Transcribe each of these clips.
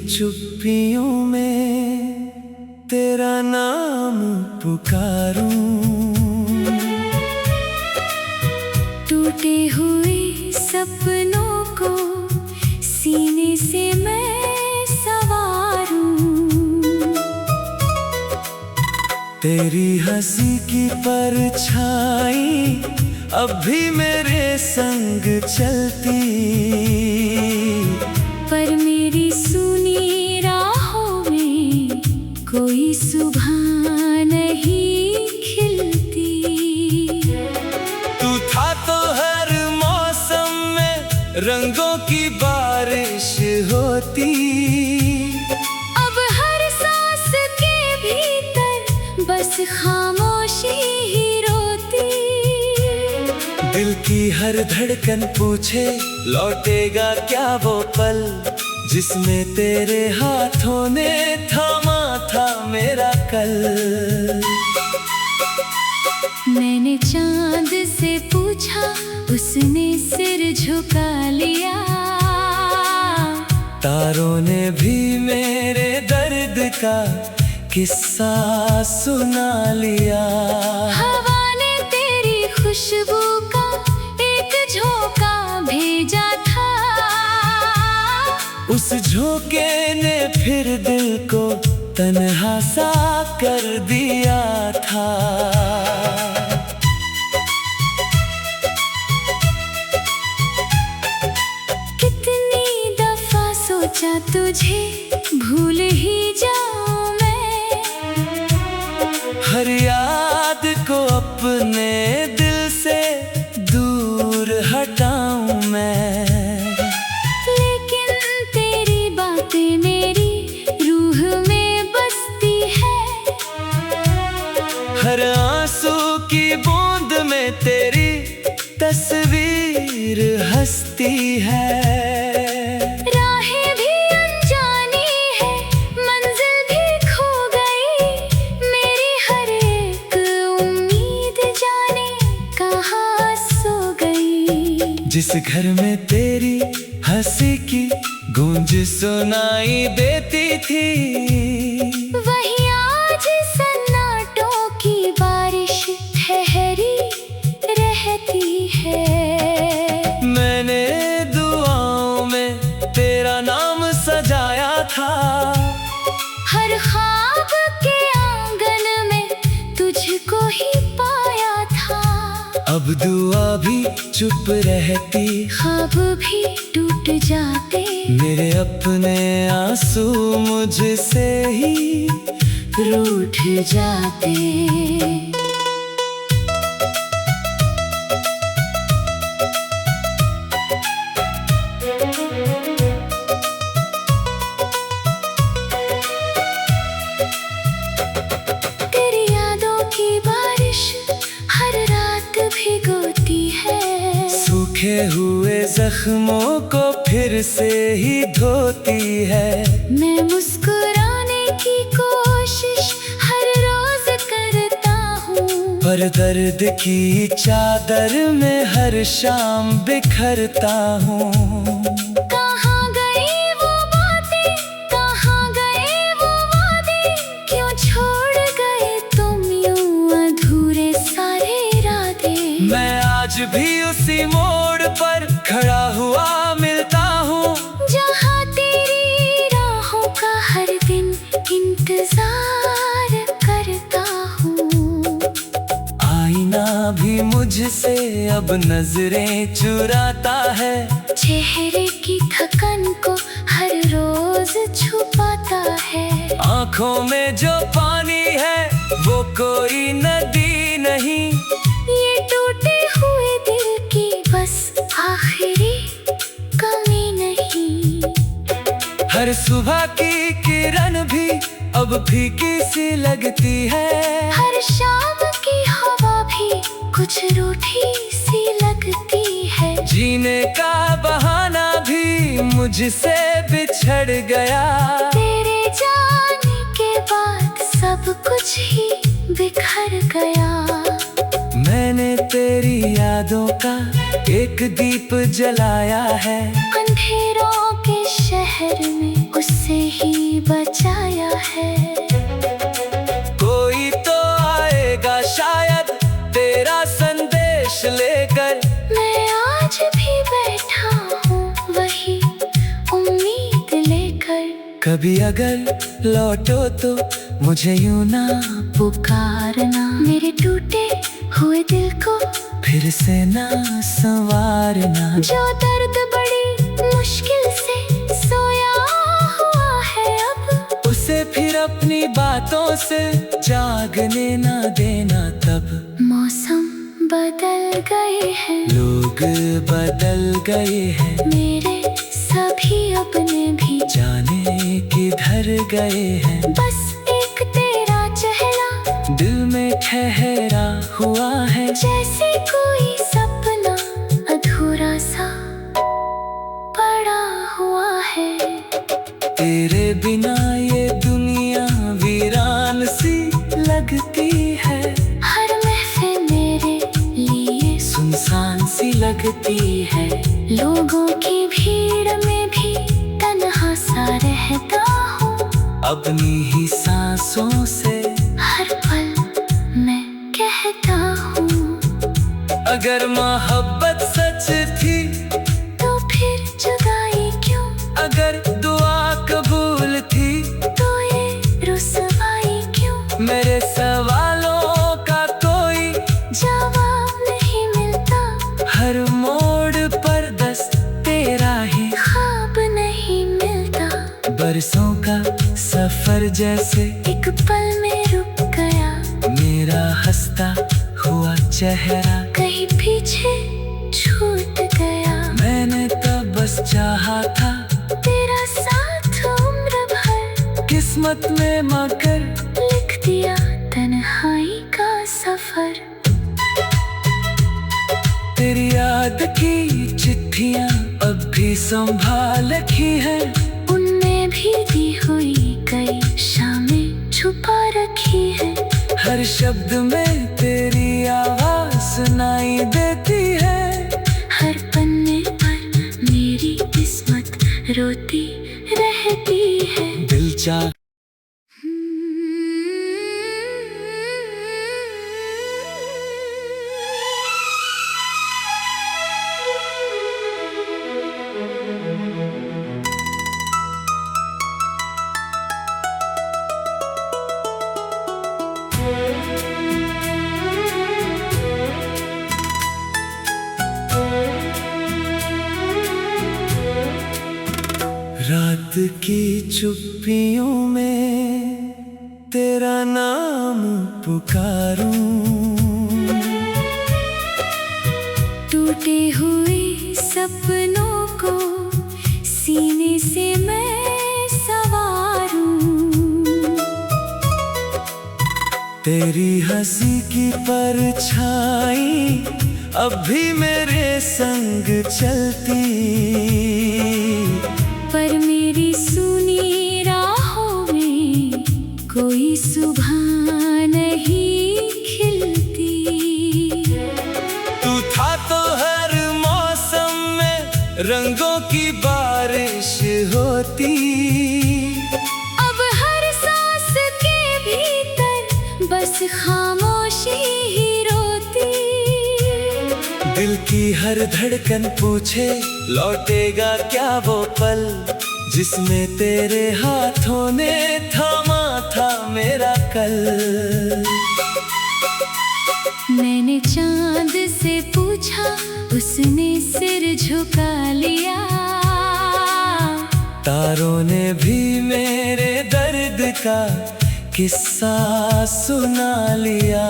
चुप्पियों में तेरा नाम पुकारूं। टूटे हुए सपनों को सीने से मैं सवारूं। तेरी हंसी की परछाई अब भी मेरे संग चलती, पर मेरी सुनी राहों में कोई सुबह नहीं खिलती। तू था तो हर मौसम में रंगों की बारिश होती। अब हर सांस के भीतर बस खामोशी ही रोती। दिल की हर धड़कन पूछे लौटेगा क्या वो पल, जिसमें तेरे हाथों ने थामा था मेरा कल। मैंने चांद से पूछा, उसने सिर झुका लिया। तारों ने भी मेरे दर्द का किस्सा सुना लिया। हवा ने तेरी खुशबू का एक झोंका भेजा था। उस झोंके ने फिर दिल को तन्हा सा कर दिया था। कितनी दफा सोचा तुझे भूल ही जाऊं मैं। हर याद को अपने दिल से दूर हटाऊं मैं, लेकिन तेरी बातें मेरी रूह में बसती है। हर आंसू की बूंद में तेरी तस्वीर हंसती है। राहें भी अनजानी है, मंजिल भी खो गई। मेरी हर एक उम्मीद जाने कहाँ सो गई। जिस घर में तेरी हंसी की गूंज सुनाई देती थी, वहीं आज सन्नाटों की बारिश ठहरी रहती है। मैंने दुआओं में तेरा नाम सजाया था। हर ख्वाब के आंगन में तुझको ही पाया था। अब दुआ भी चुप रहती, ख्वाब भी टूट जाते। मेरे अपने आंसू मुझसे ही रूठ जाते। तेरी यादों की बारिश हर रात भिगोती है। सूखे हुए जख्मों को फिर से ही धोती है। मैं मुस्कुराने की कोशिश हर रोज करता हूँ, पर दर्द की चादर में हर शाम बिखरता हूँ। कहाँ गई वो बातें, कहाँ गए वो वादे, क्यों छोड़ गए तुम यूं अधूरे सारे इरादे। मैं आज भी उसी मोड़ पर खड़ा हुआ मिलता हूँ, जहाँ तेरी राहों का हर दिन इंतजार करता हूँ। आईना भी मुझसे अब नजरें चुराता है। चेहरे की थकन को हर रोज छुपाता है। आँखों में जो पानी है वो कोई नदी नहीं। ये टूटे हुए दिल की बस आखिरी कमी नहीं। हर सुबह की किरण भी अब फीकी सी लगती है। हर शाम की हवा भी कुछ रूठी सी लगती है। जीने का बहाना भी मुझसे बिछड़ गया। तेरे जाने के बाद सब कुछ ही बिखर गया। मैंने तेरी यादों का एक दीप जलाया है। अंधेरों के शहर में उससे तुझसे ही बचाया है। कोई तो आएगा शायद तेरा संदेश लेकर। मैं आज भी बैठा हूँ वही उम्मीद लेकर। कभी अगर लौटो तो मुझे यूं ना पुकारना, मेरे टूटे हुए दिल को फिर से ना संवारना। जो दर्द बड़ी मुश्किल से सोया हुआ है अब, उसे फिर अपनी बातों से जागने ना देना तब। मौसम बदल गए हैं, लोग बदल गए हैं, मेरे सभी अपने भी जाने किधर गए हैं। बस एक तेरा चेहरा दिल में ठहरा हुआ है, जैसे कोई सपना अधूरा सा पड़ा हुआ है। तेरे बिना ये दुनिया वीरान सी लगती है। हर महफिल मेरे लिए सुनसान सी लगती है। लोगों की भीड़ में भी तन्हा सा रहता हूँ। अपनी ही सांसों से हर पल मैं कहता हूँ, अगर मोहब्बत सच थी तो फिर जुदाई क्यों? अगर दुआ कबूल थी तो ये रुसवाई क्यों? मेरे सवालों का कोई जवाब नहीं मिलता। हर मोड़ पर बस तेरा ही ख्वाब नहीं मिलता। बरसों का सफर जैसे एक पल में रुक गया, मेरा हंसता हुआ चेहरा कहीं पीछे छूट गया। मैंने तो बस चाहा था तेरा साथ उम्र भर, किस्मत में मगर लिख दिया तन्हाई का सफर। तेरी याद की चिट्ठियां अब भी संभाल रखी हैं। उनमें भी दी हुई कई शामें छुपा रखी है। हर शब्द में तेरी आवाज सुनाई देती है। हर पन्ने पर मेरी किस्मत रोती रहती है। दिल चाह रात की चुप्पियों में तेरा नाम पुकारूं। टूटे हुए सपनों को सीने से मैं सवारूं। तेरी हंसी की परछाई अब भी मेरे संग चलती। पर मेरी सुनी राहों में कोई सुबह नहीं खिलती। तू था तो हर मौसम में रंगों की बारिश होती। अब हर सांस के भीतर बस खामोशी ही रोती। दिल की हर धड़कन पूछे लौटेगा क्या वो पल, जिसमें तेरे हाथों ने थामा था मेरा कल। मैंने चांद से पूछा, उसने सिर झुका लिया। तारों ने भी मेरे दर्द का किस्सा सुना लिया।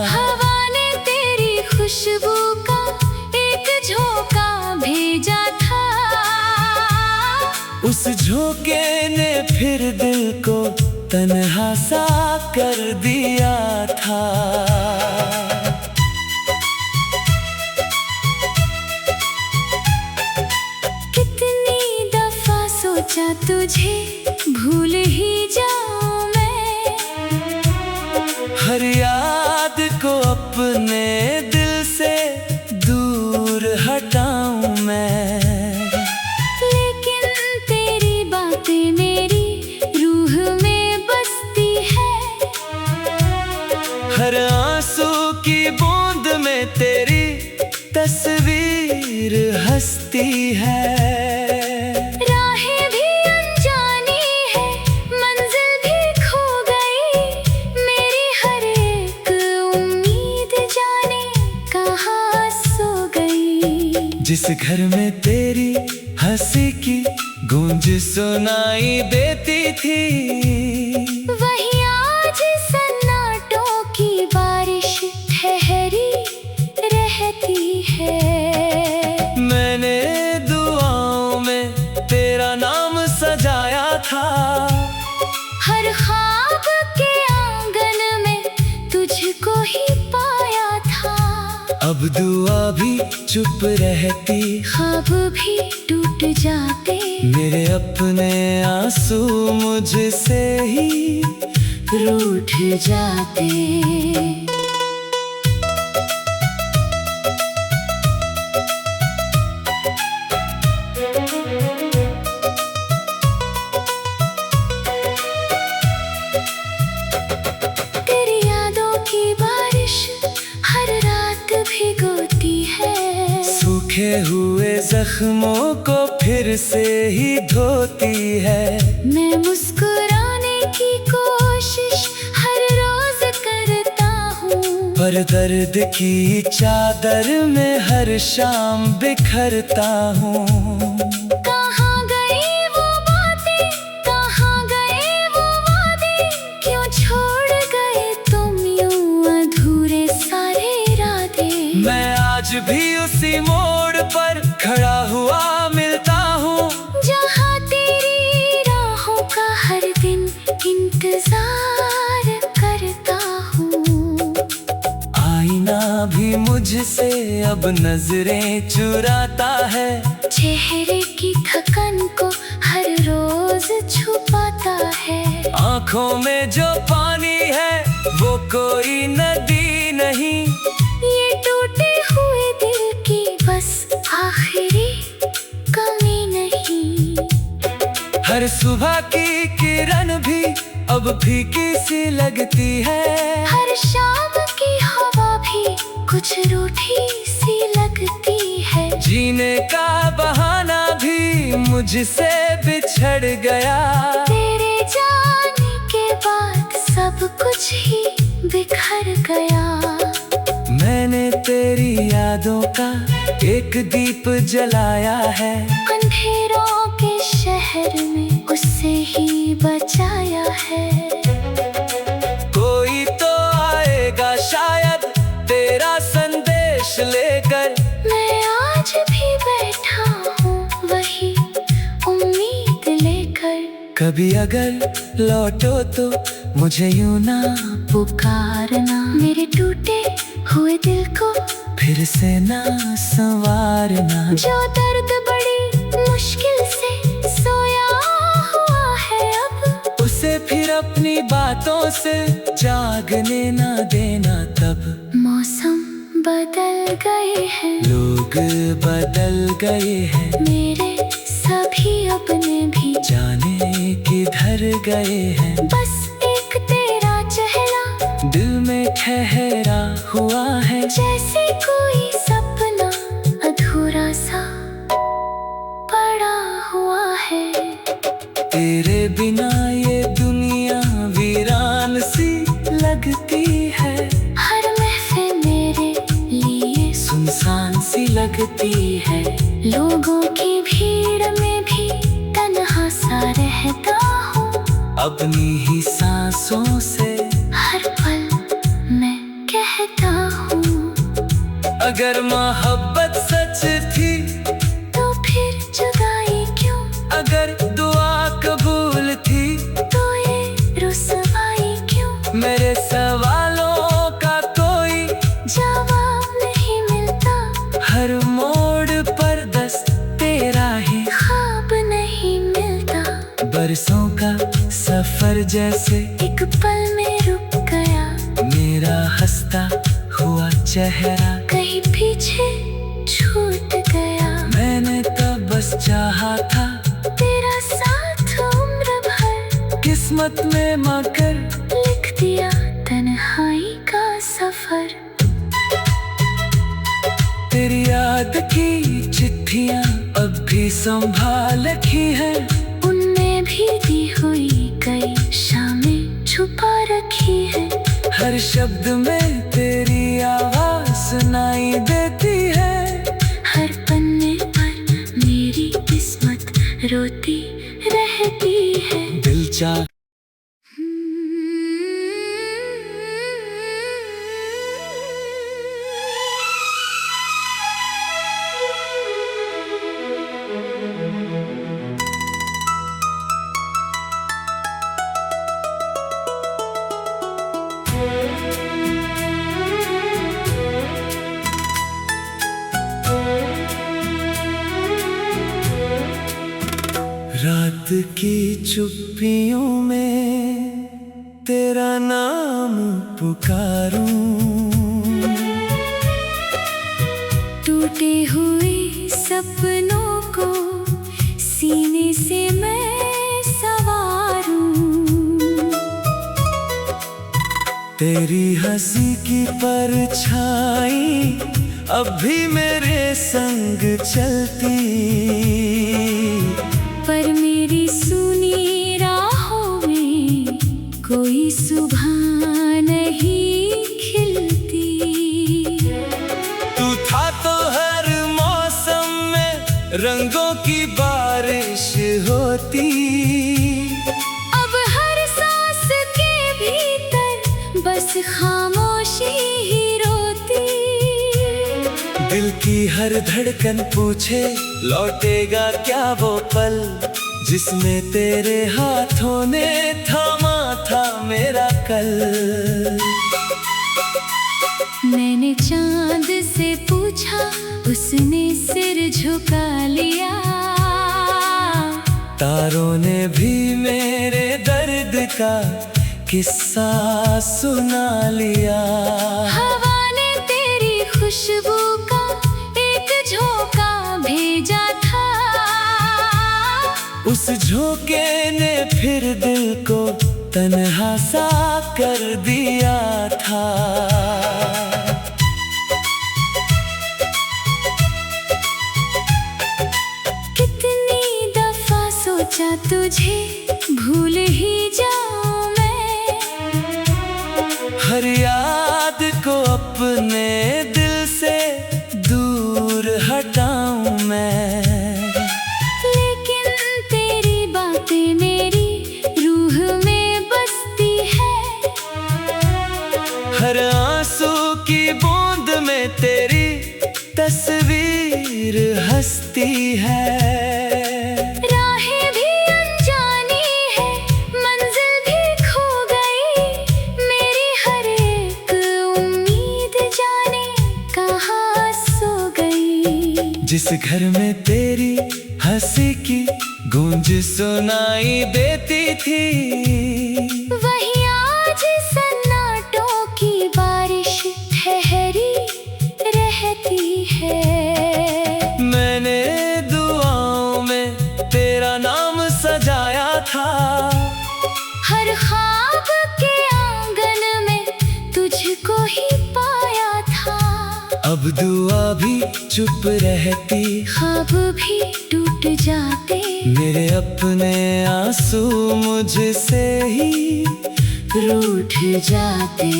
हवा ने तेरी खुशबू का एक झोंका भेजा था। उस झोंके ने फिर दिल को तन्हा सा कर दिया था। कितनी दफा सोचा तुझे भूल ही जाऊं मैं। हर याद को अपने दिल से दूर हटाऊं मैं। लेकिन तेरी बातें मेरी की बूंद में तेरी तस्वीर हंसती है। राहें भी अनजानी है, मंजिल भी खो गई, मेरी हर एक उम्मीद जाने कहाँ सो गई। जिस घर में तेरी हंसी की गूंज सुनाई देती थी, वहीं आज सन्नाटों की बारिश ठहरी रहती है। मैंने दुआओं में तेरा नाम सजाया था, हर ख्वाब के आंगन में तुझको ही पाया था। अब दुआ भी चुप रहती, ख्वाब भी टूट जाते, मेरे अपने आंसू मुझसे ही रूठ जाते। तेरी यादों की बारिश हर रात भिगोती है, सूखे हुए जख्मों को फिर से ही धोती है। मैं मुस्कुराने की कोशिश हर रोज करता हूँ, पर दर्द की चादर में हर शाम बिखरता हूँ। कहाँ गई वो बातें, कहाँ गए वो वादे, क्यों छोड़ गए तुम यूं अधूरे सारे इरादे। मैं आज भी उसी मोड़ पर खड़ा हुआ मिलता हूँ, जहाँ तेरी राहों का हर दिन इंतजार करता हूँ। आईना भी मुझसे अब नजरें चुराता है, चेहरे की थकन को हर रोज छुपाता है। आँखों में जो पानी है वो कोई नदी नहीं, ये टूटे हुए दिल की बस आखिरी कमी नहीं। हर सुबह की किरण भी अब फीकी सी लगती है, हर शाम की हवा भी कुछ रूठी सी लगती है। जीने का बहाना भी मुझसे बिछड़ गया, तेरे जाने के बाद सब कुछ ही बिखर गया। मैंने तेरी यादों का एक दीप जलाया है, अंधेरों के शहर में उससे ही बचाया है। कोई तो आएगा शायद तेरा संदेश लेकर, मैं आज भी बैठा हूँ वही उम्मीद लेकर। कभी अगर लौटो तो मुझे यूं ना पुकारना, मेरे टूटे हुए दिल को फिर से ना संवारना। जो दर्द बड़ी मुश्किल से सोया हुआ है अब, उसे फिर अपनी बातों से जागने ना देना तब। मौसम बदल गए हैं, लोग बदल गए हैं, मेरे सभी अपने भी जाने किधर गए हैं। बस एक तेरा चेहरा दिल में ठहरा हुआ है, जैसे कोई सपना अधूरा सा पड़ा हुआ है। तेरे बिना ये दुनिया वीरान सी लगती है, हर महफिल मेरे लिए सुनसान सी लगती है। लोगों की भीड़ में भी तन्हा सा रहता हूँ, अपनी ही सांसों से हर पल मैं कहता हूँ। अगर मोहब्बत सच थी तो फिर जुदाई क्यों, अगर दुआ कबूल थी तो ये रुसवाई क्यों। मेरे सवालों का कोई जवाब नहीं मिलता, हर मोड़ पर बस तेरा ही ख्वाब नहीं मिलता। बरसों का सफर जैसे एक पल में रुक गया, मेरा हंसता हुआ चेहरा कहीं पीछे छूट गया। मैंने तो बस चाहा था तेरा साथ उम्र भर, किस्मत में मगर लिख दिया तन्हाई का सफर। तेरी याद की चिट्ठियां अब भी संभाल रखी हैं। उनमें भी दी हुई कई शामें छुपा रखी है। हर शब्द में तेरी आवाज सुनाई देती है। हर पन्ने पर मेरी किस्मत रोती रहती है। दिल चाह रात की चुप्पियों में तेरा नाम पुकारूं। टूटे हुए सपनों को सीने से मैं सवारूं। तेरी हंसी की परछाई अब भी मेरे संग चलती। पर मेरी सुनी राहों में कोई सुबह नहीं खिलती। तू था तो हर मौसम में रंगों की बारिश होती। अब हर सांस के भीतर बस खामोशी ही रोती। दिल की हर धड़कन पूछे लौटेगा क्या वो पल, जिसमें तेरे हाथों ने थामा था मेरा कल। मैंने चांद से पूछा, उसने सिर झुका लिया। तारों ने भी मेरे दर्द का किस्सा सुना लिया। हवा ने तेरी खुशबू का एक झोंका भेजा था। उस झोंके ने फिर दिल को तन्हा सा कर दिया था। कितनी दफा सोचा तुझे भूल ही जाऊं मैं। हर याद को अपने दिल से दूर हटाऊं मैं। लेकिन तेरी बातें मेरी रूह में बसती है। हर आंसू की बूंद में तेरी तस्वीर हंसती है। राहें भी अनजानी है, मंजिल भी खो गई। मेरी हर एक उम्मीद जाने कहाँ सो गई। जिस घर में तेरी हंसी की गूंज सुनाई देती थी, वही आज सन्नाटों की बारिश ठहरी रहती है। मैंने दुआओं में तेरा नाम सजाया था। हर ख्वाब के आंगन में तुझको ही पाया था। अब दुआ भी चुप रहती, ख्वाब भी टूट जाते। मेरे अपने आंसू मुझसे ही रूठ जाते।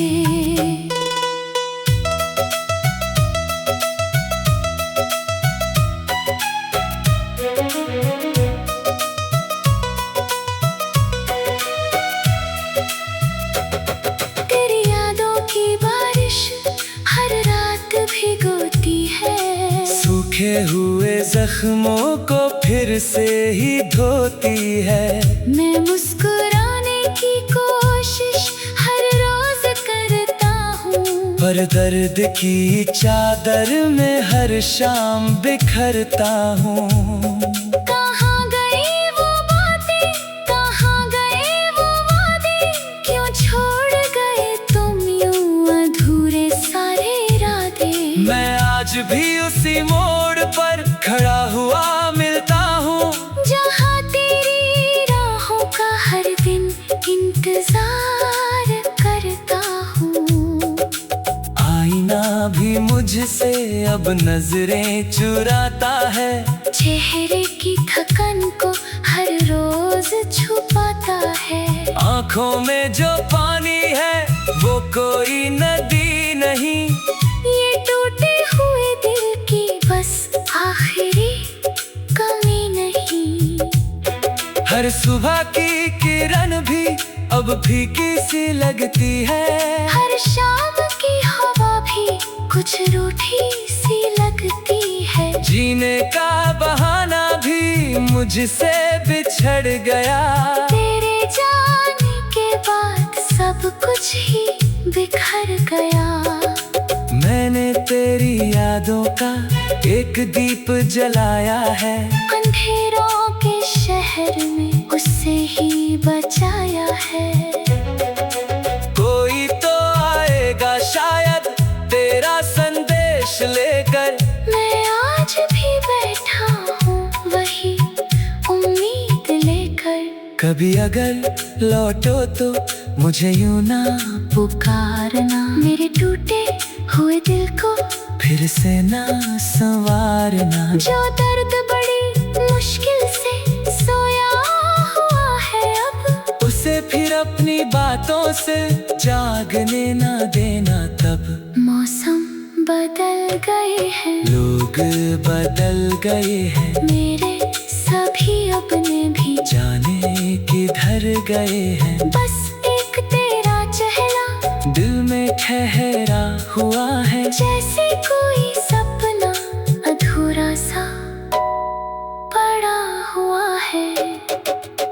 तेरी यादों की बारिश हर रात भिगोती है। सूखे हुए जख्मों को फिर से ही धोती है। मैं मुस्कुराने की कोशिश हर रोज करता हूँ। पर दर्द की चादर में हर शाम बिखरता हूँ। कहाँ गई वो बातें, कहाँ गए वो वादे। क्यों छोड़ गए तुम यूं अधूरे सारे इरादे। मैं आज भी उसी मोड़ पर खड़ा हुआ मिलता हूँ, जहाँ तेरी राहों का हर दिन इंतजार करता हूँ। आईना भी भी मुझसे अब नजरें चुराता है। चेहरे की थकन को हर रोज छुपाता है। आंखों में जो पानी है वो कोई नदी नहीं। ये टूटे हुए दिल की बस आखिरी कमी नहीं। हर सुबह की किरण भी अब फीकी सी लगती है। हर शाम की हवा भी कुछ रूठी सी लगती है। जीने का बहाना भी मुझसे बिछड़ गया। तेरे जाने के बाद सब कुछ ही बिखर गया। मैंने तेरी यादों का एक दीप जलाया है। अंधेरों के शहर में उससे ही बचाया है। कोई तो आएगा शायद तेरा संदेश लेकर। मैं आज भी बैठा हूँ वही उम्मीद लेकर। कभी अगर लौटो तो मुझे यूं ना पुकारना। मेरे टूटे हुए दिल को फिर से ना संवारना। जो दर्द बड़ी मुश्किल से सोया हुआ है अब, उसे फिर अपनी बातों से जागने ना देना तब। मौसम बदल गए हैं, लोग बदल गए हैं, मेरे सभी अपने भी जाने किधर गए हैं। बस एक तेरा चेहरा दिल में ठहरा हुआ है, जैसे कोई सपना अधूरा सा पड़ा हुआ है।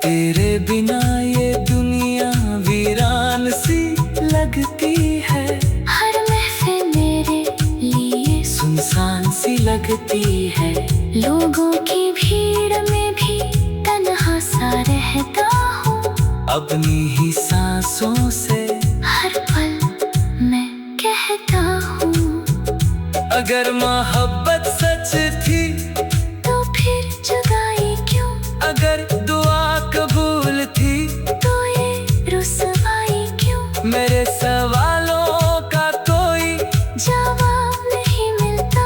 तेरे बिना ये दुनिया वीरान सी लगती है। हर महफिल मेरे लिए सुनसान सी लगती है। लोगों की भीड़ में भी तन्हा सा रहता हूँ। अपनी ही सांसों से हर पल मैं कहता हूँ, अगर मोहब्बत सच थी तो फिर जुदाई क्यों? अगर दुआ कबूल थी तो ये रुसवाई क्यों? मेरे सवालों का कोई जवाब नहीं मिलता।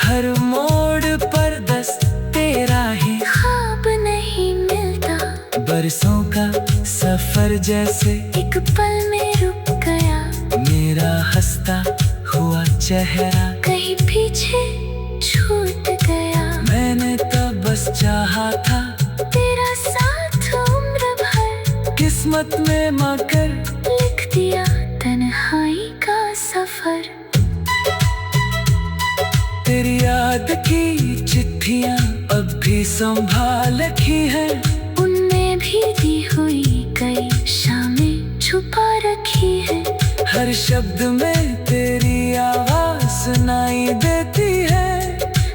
हर मोड़ पर बस तेरा ही ख्वाब नहीं मिलता। बरसों का सफर जैसे एक पल में रुक गया। मेरा हंसता हुआ चेहरा कहीं पीछे छूट गया। मैंने तब बस चाहा था तेरा साथ उम्र भर, किस्मत में मगर लिख दिया तन्हाई का सफर। तेरी याद की चिट्ठियां अब भी संभाल रखी है। उनमें भी दी हुई कई शामें छुपा रखी है। हर शब्द में तेरी आवाज सुनाई देती है।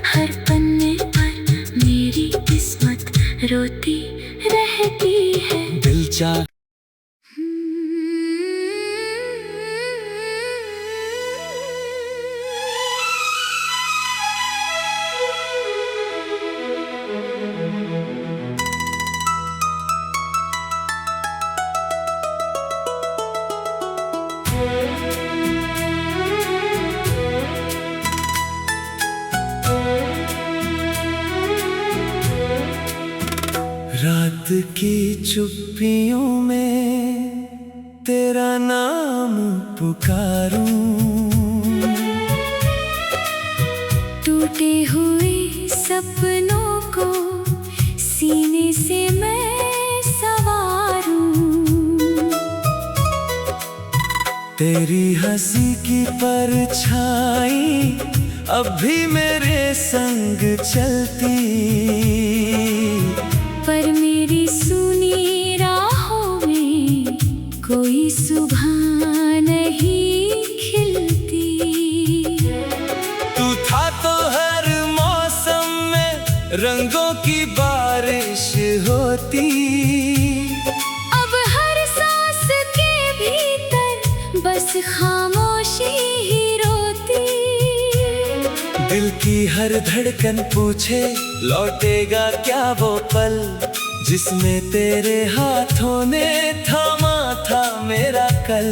हर पन्ने पर मेरी किस्मत रोती रहती है। दिल चाह रात की चुप्पियों में तेरा नाम पुकारूं। टूटे हुए सपनों को सीने से मैं सवारूं। तेरी हंसी की परछाई अब भी मेरे संग चलती। पर मेरी सुनी राहों में कोई सुबह नहीं खिलती। तू था तो हर मौसम में रंगों की बारिश होती। अब हर सांस के भीतर बस खामोशी ही रोती। दिल की हर धड़कन पूछे लौटेगा क्या वो पल, जिसमें तेरे हाथों ने थामा था मेरा कल।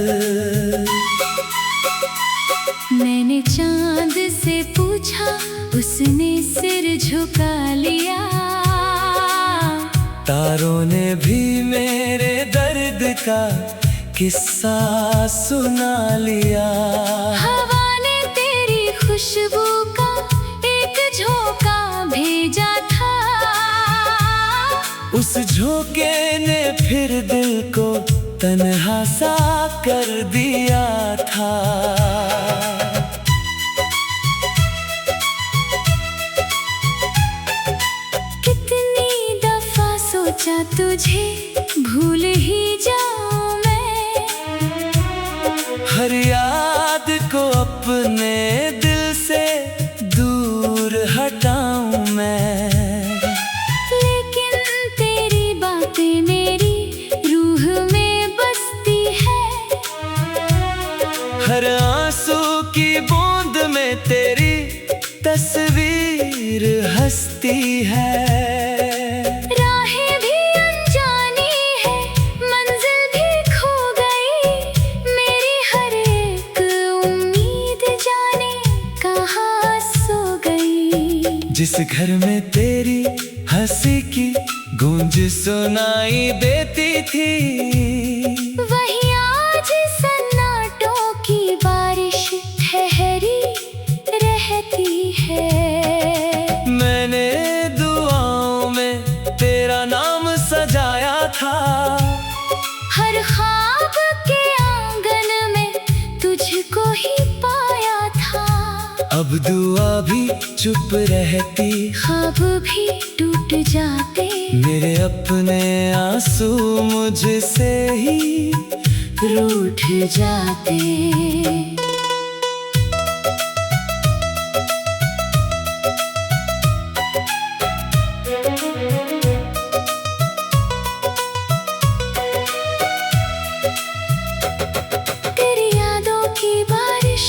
मैंने चांद से पूछा, उसने सिर झुका लिया। तारों ने भी मेरे दर्द का किस्सा सुना लिया। हवा ने तेरी खुशबू का एक झोंका भेजा था। उस झोंके ने फिर दिल को तन्हा सा कर दिया था। कितनी दफा सोचा तुझे भूल ही जाऊं मैं, हर याद को अपने दिल से दूर हटाऊं मैं। लेकिन तेरी बातें मेरी रूह में बसती है। हर आंसू की बूंद में तेरी तस्वीर हंसती है। राहें भी अनजानी है, मंजिल भी खो गई, मेरी हर एक उम्मीद जाने कहाँ सो गई। जिस घर में तेरी हंसी की गूंज सुनाई देती थी, वही आज सन्नाटों की बारिश ठहरी रहती है। मैंने दुआओं में तेरा नाम सजाया था। हर ख्वाब के आंगन में तुझको ही पाया था। अब दुआ भी चुप रहती, ख्वाब भी टूट जाते, मेरे अपने आंसू मुझसे ही रूठ जाते। तेरी यादों की बारिश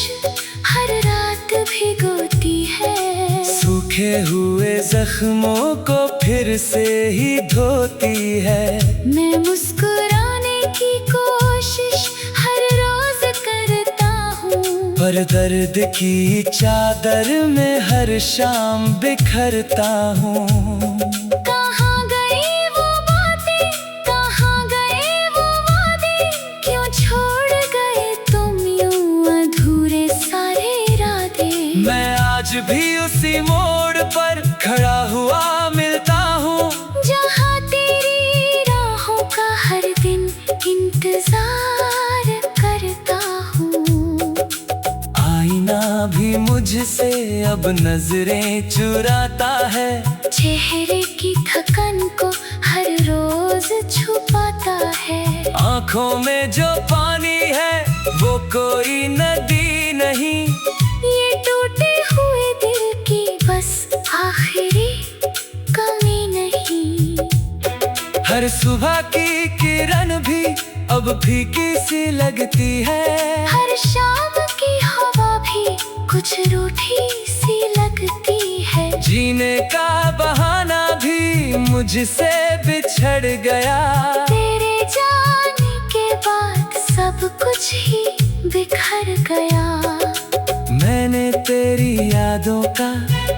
हर रात भिगोती है। सूखे हुए जख्मों को फिर से ही धोती है। मैं मुस्कुराने की कोशिश हर रोज करता हूँ, पर दर्द की चादर में हर शाम बिखरता हूँ। कहाँ गई वो बातें, कहाँ गए वो वादे, क्यों छोड़ गए तुम यूं अधूरे सारे इरादे। मैं आज भी उसी मोड़ पर खड़ा हुआ मिलता हूँ, जहाँ तेरी राहों का हर दिन इंतजार करता हूँ। आईना भी मुझसे अब नजरें चुराता है। चेहरे की थकन को हर रोज छुपाता है। आँखों में जो पानी है वो कोई नदी नहीं, ये टूटे हुए दिल की बस आखिरी कमी नहीं। हर सुबह की किरण भी अब फीकी सी लगती है। हर शाम की हवा भी कुछ रूठी सी लगती है। जीने का बहाना भी मुझसे बिछड़ गया। तेरे जाने के बाद सब कुछ ही बिखर गया। मैंने तेरी यादों का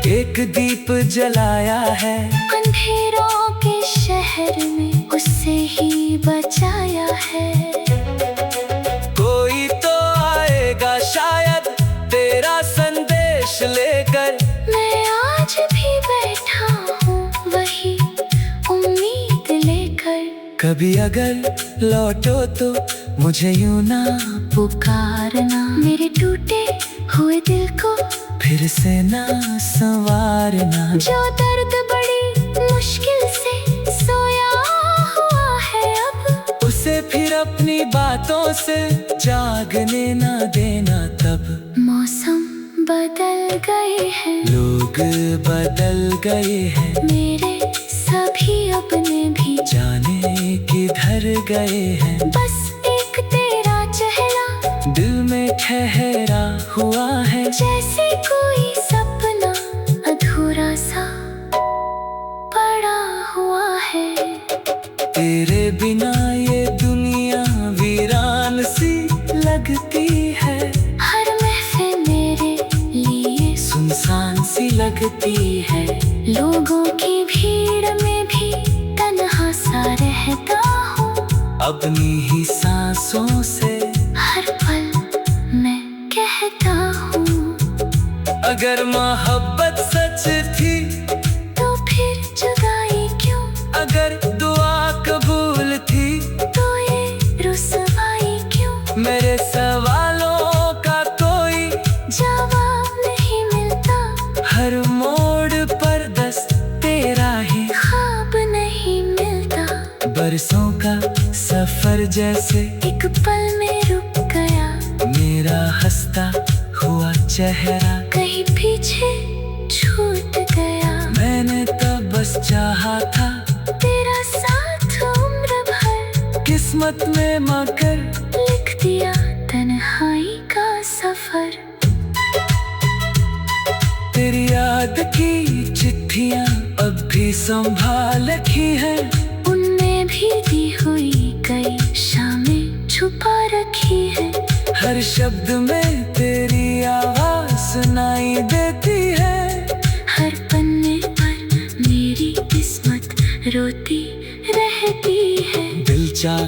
एक दीप जलाया है। अंधेरों के शहर में उससे ही बचाया है। कोई तो आएगा शायद तेरा संदेश लेकर। मैं आज भी बैठा हूँ वही उम्मीद लेकर। कभी अगर लौटो तो मुझे यूं ना पुकारना, मेरे टूटे हुए दिल को फिर से ना संवारना। जो दर्द बड़ी मुश्किल से सोया हुआ है अब, उसे फिर अपनी बातों से जागने ना देना तब। मौसम बदल गए हैं, लोग बदल गए हैं, मेरे सभी अपने भी जाने किधर गए हैं। बस एक तेरा चेहरा दिल में ठहरा हुआ है, जैसे कोई सपना अधूरा सा पड़ा हुआ है। तेरे बिना ये दुनिया वीरान सी लगती है। हर महफिल में लगती है। लोगों की भीड़ में भी तन्हा सा रहता हूँ। अपनी ही सांसों से हर पल मैं कहता हूँ, अगर मोहब्बत सच थी तो फिर जुदाई क्यों? अगर दुआ कबूल थी तो ये रुसवाई क्यों? मेरे सवालों का कोई जवाब नहीं मिलता। हर मोड़ पर दस तेरा ही ख्वाब नहीं मिलता। बरसों का सफर जैसे एक पल में रुक गया। मेरा हंसता हुआ चेहरा कहीं पीछे छूट गया। मैंने तो बस चाहा था तेरा साथ उम्र भर, किस्मत में मगर लिख दिया तन्हाई का सफर। तेरी याद की चिट्ठियां अब भी संभाल रखी है। उनमें भी दी हुई कई शामें छुपा रखी है। हर शब्द में तेरी आवाज सुनाई देती है। हर पन्ने पर मेरी किस्मत रोती रहती है। दिल चाह